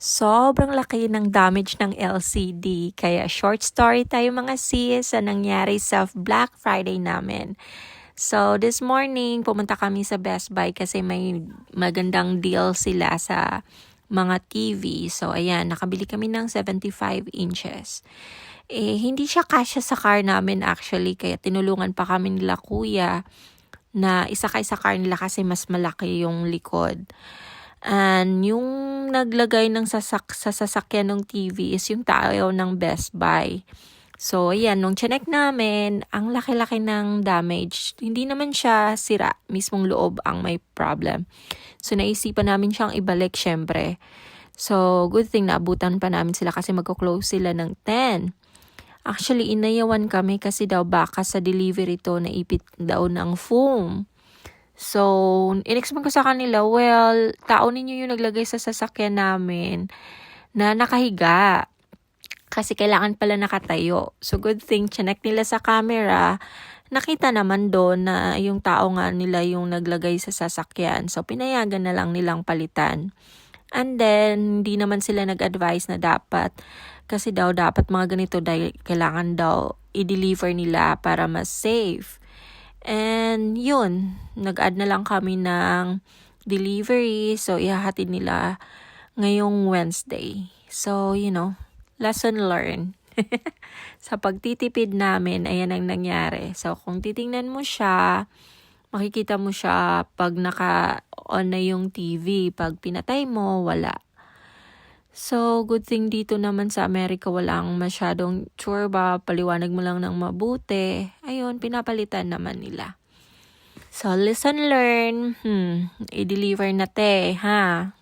Sobrang laki ng damage ng LCD. Kaya short story tayo mga sis sa nangyari sa Black Friday namin. So this morning, pumunta kami sa Best Buy kasi may magandang deal sila sa mga TV. So ayan, nakabili kami ng 75 inches. Hindi siya kasya sa car namin actually, kaya tinulungan pa kami nila kuya na isakay sa car nila kasi mas malaki yung likod. And yung naglagay ng sa sasakyan ng TV is yung tao ng Best Buy. So, ayan, nung chinek namin, ang laki-laki ng damage. Hindi naman siya sira, mismong loob ang may problem. So, naisipan namin siyang ibalik syempre. So, good thing naabutan pa namin sila kasi magko-close sila ng 10. Actually, inayawan kami kasi daw baka sa delivery to naipit daw ng foam. So, in-explain ko sa kanila, well, tao ninyo yung naglagay sa sasakyan namin na nakahiga. Kasi kailangan pala nakatayo. So, good thing, chinek nila sa camera, nakita naman doon na yung tao nga nila yung naglagay sa sasakyan. So, pinayagan na lang nilang palitan. And then, hindi naman sila nag-advise na dapat. Kasi daw, dapat mga ganito dahil kailangan daw i-deliver nila para mas safe. And yun, nag-add na lang kami ng delivery. So, ihahatid nila ngayong Wednesday. So, lesson learned. Sa pagtitipid namin, ayan ang nangyari. So, kung titingnan mo siya, makikita mo siya pag naka-on na yung TV. Pag pinatay mo, wala. So, good thing dito naman sa Amerika walang masyadong tsorba, paliwanag mo lang ng mabuti. Ayun, pinapalitan naman nila. So, lesson learned. I-deliver na te, ha?